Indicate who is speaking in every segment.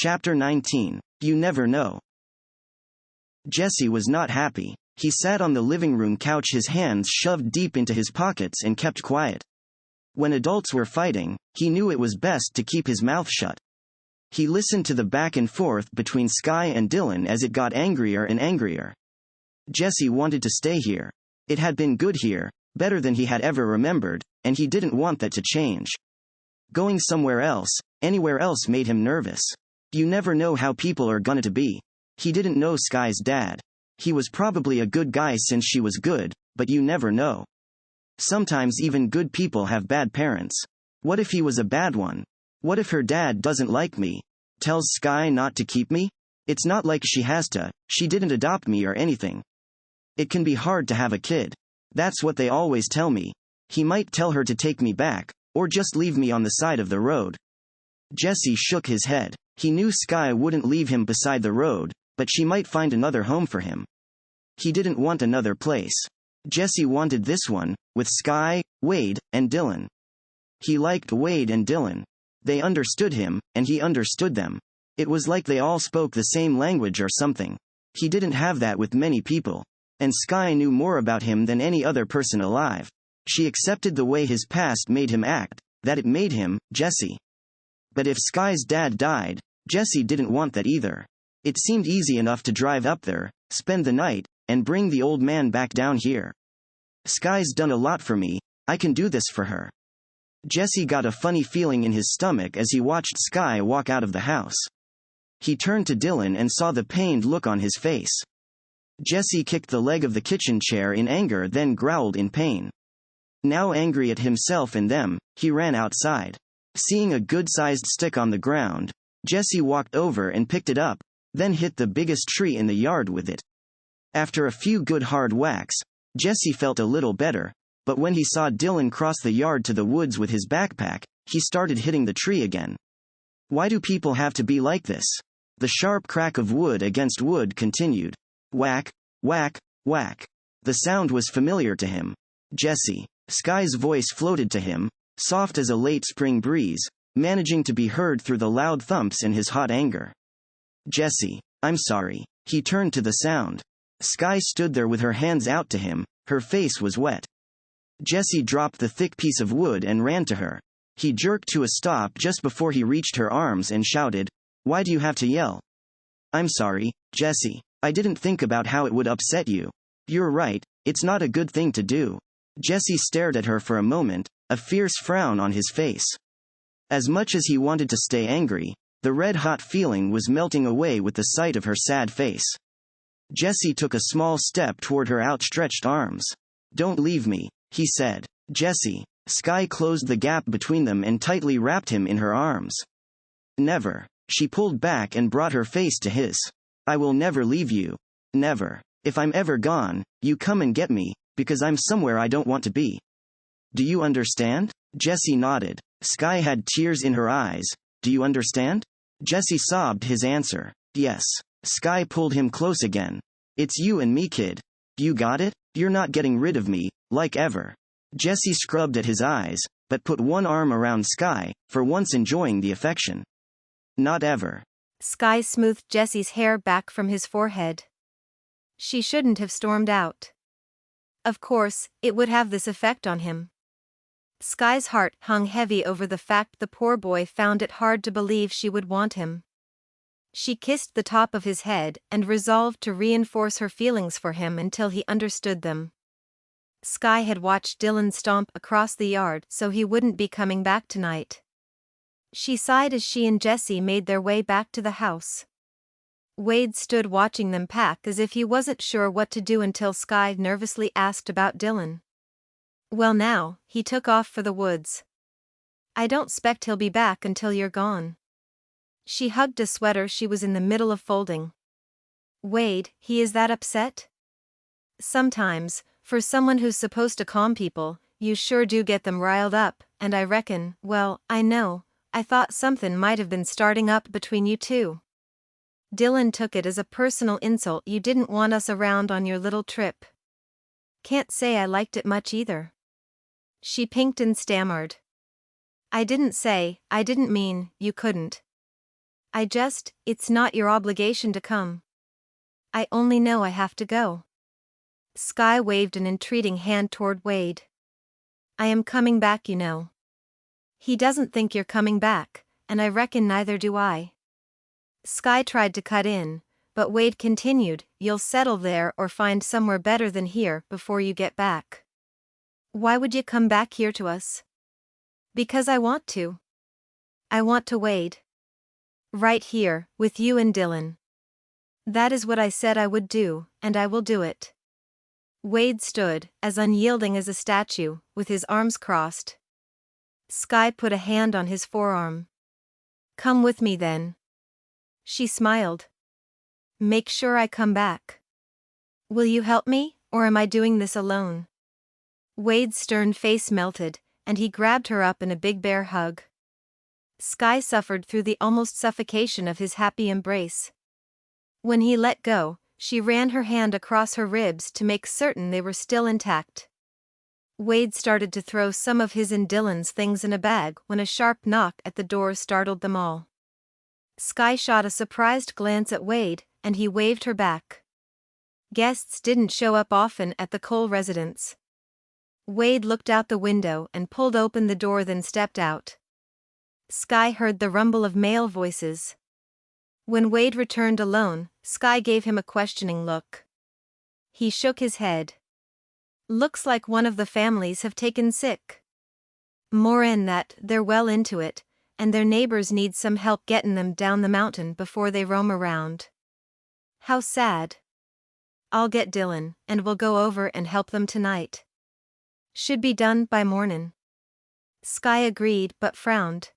Speaker 1: Chapter 19. You Never Know. Jesse was not happy. He sat on the living room couch, his hands shoved deep into his pockets, and kept quiet. When adults were fighting, he knew it was best to keep his mouth shut. He listened to the back and forth between Sky and Dylan as it got angrier and angrier. Jesse wanted to stay here. It had been good here, better than he had ever remembered, and he didn't want that to change. Going somewhere else, anywhere else, made him nervous. You never know how people are gonna to be. He didn't know Sky's dad. He was probably a good guy since she was good, but you never know. Sometimes even good people have bad parents. What if he was a bad one? What if her dad doesn't like me? Tells Sky not to keep me? It's not like she has to, she didn't adopt me or anything. It can be hard to have a kid. That's what they always tell me. He might tell her to take me back, or just leave me on the side of the road. Jesse shook his head. He knew Sky wouldn't leave him beside the road, but she might find another home for him. He didn't want another place. Jesse wanted this one, with Sky, Wade, and Dylan. He liked Wade and Dylan. They understood him, and he understood them. It was like they all spoke the same language or something. He didn't have that with many people. And Sky knew more about him than any other person alive. She accepted the way his past made him act, that it made him, Jesse. But if Sky's dad died, Jesse didn't want that either. It seemed easy enough to drive up there, spend the night, and bring the old man back down here. Sky's done a lot for me, I can do this for her. Jesse got a funny feeling in his stomach as he watched Sky walk out of the house. He turned to Dylan and saw the pained look on his face. Jesse kicked the leg of the kitchen chair in anger, then growled in pain. Now angry at himself and them, he ran outside. Seeing a good-sized stick on the ground, Jesse walked over and picked it up, then hit the biggest tree in the yard with it. After a few good hard whacks, Jesse felt a little better, but when he saw Dylan cross the yard to the woods with his backpack, he started hitting the tree again. Why do people have to be like this? The sharp crack of wood against wood continued. Whack, whack, whack. The sound was familiar to him. Jesse. Sky's voice floated to him, soft as a late spring breeze, managing to be heard through the loud thumps in his hot anger. Jesse, I'm sorry. He turned to the sound. Sky stood there with her hands out to him, her face was wet. Jesse dropped the thick piece of wood and ran to her. He jerked to a stop just before he reached her arms and shouted, "Why do you have to yell?" "I'm sorry, Jesse. I didn't think about how it would upset you. You're right, it's not a good thing to do." Jesse stared at her for a moment, a fierce frown on his face. As much as he wanted to stay angry, the red-hot feeling was melting away with the sight of her sad face. Jesse took a small step toward her outstretched arms. "Don't leave me," he said. "Jesse." Sky closed the gap between them and tightly wrapped him in her arms. "Never." She pulled back and brought her face to his. "I will never leave you. Never. If I'm ever gone, you come and get me, because I'm somewhere I don't want to be. Do you understand?" Jesse nodded. Sky had tears in her eyes. "Do you understand?" Jesse sobbed his answer. "Yes." Sky pulled him close again. "It's you and me, kid. You got it? You're not getting rid of me, like ever." Jesse scrubbed at his eyes, but put one arm around Sky, for once enjoying the affection. "Not ever."
Speaker 2: Sky smoothed Jesse's hair back from his forehead. She shouldn't have stormed out. Of course, it would have this effect on him. Sky's heart hung heavy over the fact the poor boy found it hard to believe she would want him. She kissed the top of his head and resolved to reinforce her feelings for him until he understood them. Sky had watched Dylan stomp across the yard so he wouldn't be coming back tonight. She sighed as she and Jesse made their way back to the house. Wade stood watching them pack as if he wasn't sure what to do until Sky nervously asked about Dylan. "Well now, he took off for the woods. I don't expect he'll be back until you're gone." She hugged a sweater she was in the middle of folding. "Wade, he is that upset?" "Sometimes, for someone who's supposed to calm people, you sure do get them riled up, and I reckon, well, I know, I thought something might have been starting up between you two. Dylan took it as a personal insult you didn't want us around on your little trip. Can't say I liked it much either." She pinked and stammered. I didn't mean, you couldn't." It's not your obligation to come. I only know I have to go. Sky waved an entreating hand toward Wade. I am coming back, you know. He doesn't think you're coming back, and I reckon neither do I. Sky tried to cut in, but Wade continued, you'll settle there or find somewhere better than here before you get back. Why would you come back here to us? Because I want to. I want to Wade. Right here, with you and Dylan. That is what I said I would do, and I will do it. Wade stood, as unyielding as a statue, with his arms crossed. Sky put a hand on his forearm. Come with me then. She smiled. Make sure I come back. Will you help me, or am I doing this alone? Wade's stern face melted, and he grabbed her up in a big bear hug. Sky suffered through the almost suffocation of his happy embrace. When he let go, she ran her hand across her ribs to make certain they were still intact. Wade started to throw some of his and Dylan's things in a bag when a sharp knock at the door startled them all. Sky shot a surprised glance at Wade, and he waved her back. Guests didn't show up often at the Cole residence. Wade looked out the window and pulled open the door, then stepped out. Sky heard the rumble of male voices. When Wade returned alone, Sky gave him a questioning look. He shook his head. Looks like one of the families have taken sick. More'n that, they're well into it, and their neighbors need some help getting them down the mountain before they roam around. How sad. I'll get Dylan, and we'll go over and help them tonight. Should be done by mornin'. Sky agreed but frowned.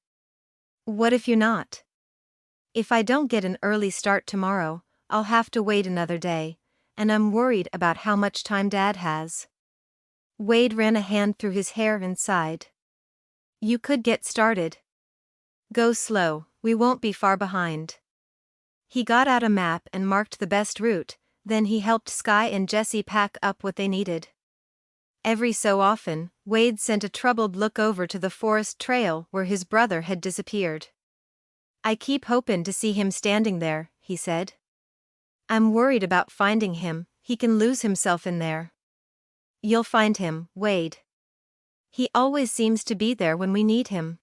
Speaker 2: What if you're not? If I don't get an early start tomorrow, I'll have to wait another day, and I'm worried about how much time Dad has. Wade ran a hand through his hair and sighed. You could get started. Go slow, we won't be far behind. He got out a map and marked the best route, then he helped Sky and Jesse pack up what they needed. Every so often, Wade sent a troubled look over to the forest trail where his brother had disappeared. I keep hoping to see him standing there, he said. I'm worried about finding him, he can lose himself in there. You'll find him, Wade. He always seems to be there when we need him.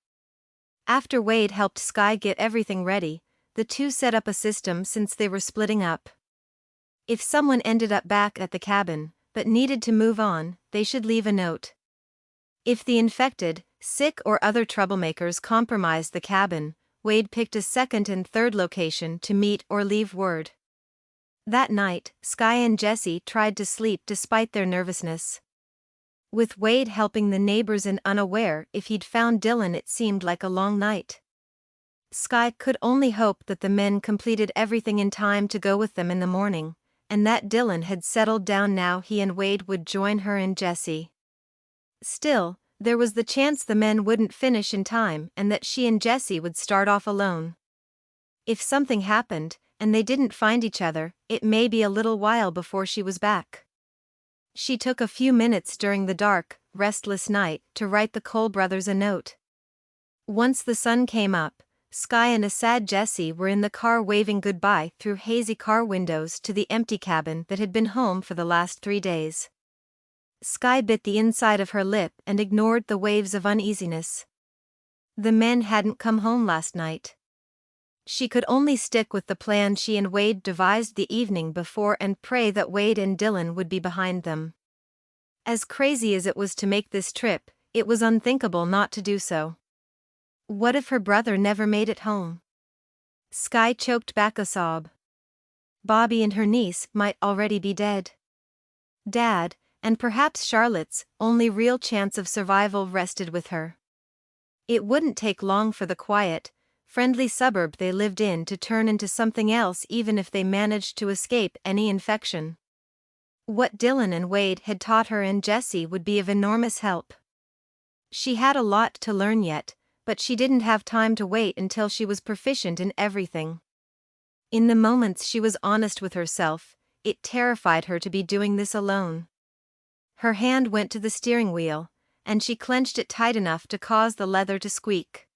Speaker 2: After Wade helped Sky get everything ready, the two set up a system since they were splitting up. If someone ended up back at the cabin, but needed to move on, they should leave a note. If the infected, sick or other troublemakers compromised the cabin, Wade picked a second and third location to meet or leave word. That night, Sky and Jesse tried to sleep despite their nervousness. With Wade helping the neighbors and unaware if he'd found Dylan, it seemed like a long night. Sky could only hope that the men completed everything in time to go with them in the morning, and that Dylan had settled down now he and Wade would join her and Jesse. Still, there was the chance the men wouldn't finish in time and that she and Jesse would start off alone. If something happened, and they didn't find each other, it may be a little while before she was back. She took a few minutes during the dark, restless night to write the Cole brothers a note. Once the sun came up, Sky and a sad Jesse were in the car waving goodbye through hazy car windows to the empty cabin that had been home for the last 3 days. Sky bit the inside of her lip and ignored the waves of uneasiness. The men hadn't come home last night. She could only stick with the plan she and Wade devised the evening before and pray that Wade and Dylan would be behind them. As crazy as it was to make this trip, it was unthinkable not to do so. What if her brother never made it home? Sky choked back a sob. Bobby and her niece might already be dead. Dad, and perhaps Charlotte's, only real chance of survival rested with her. It wouldn't take long for the quiet, friendly suburb they lived in to turn into something else even if they managed to escape any infection. What Dylan and Wade had taught her and Jesse would be of enormous help. She had a lot to learn yet, but she didn't have time to wait until she was proficient in everything. In the moments she was honest with herself, it terrified her to be doing this alone. Her hand went to the steering wheel, and she clenched it tight enough to cause the leather to squeak.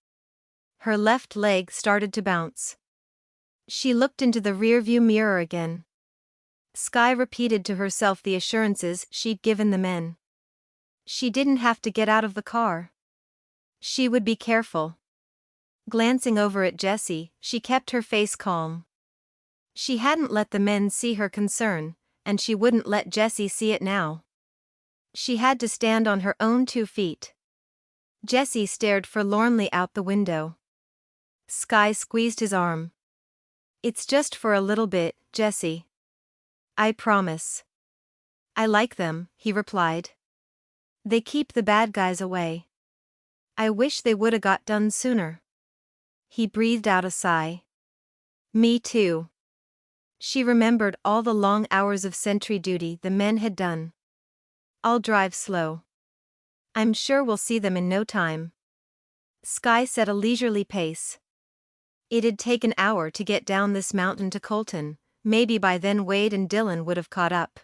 Speaker 2: Her left leg started to bounce. She looked into the rearview mirror again. Sky repeated to herself the assurances she'd given the men. She didn't have to get out of the car. She would be careful. Glancing over at Jessie, she kept her face calm. She hadn't let the men see her concern, and she wouldn't let Jessie see it now. She had to stand on her own 2 feet. Jessie stared forlornly out the window. Sky squeezed his arm. "It's just for a little bit, Jessie. I promise." "I like them," he replied. "They keep the bad guys away. I wish they woulda got done sooner." He breathed out a sigh. "Me too." She remembered all the long hours of sentry duty the men had done. "I'll drive slow. I'm sure we'll see them in no time." Sky set a leisurely pace. It'd take an hour to get down this mountain to Colton. Maybe by then Wade and Dylan would have caught up.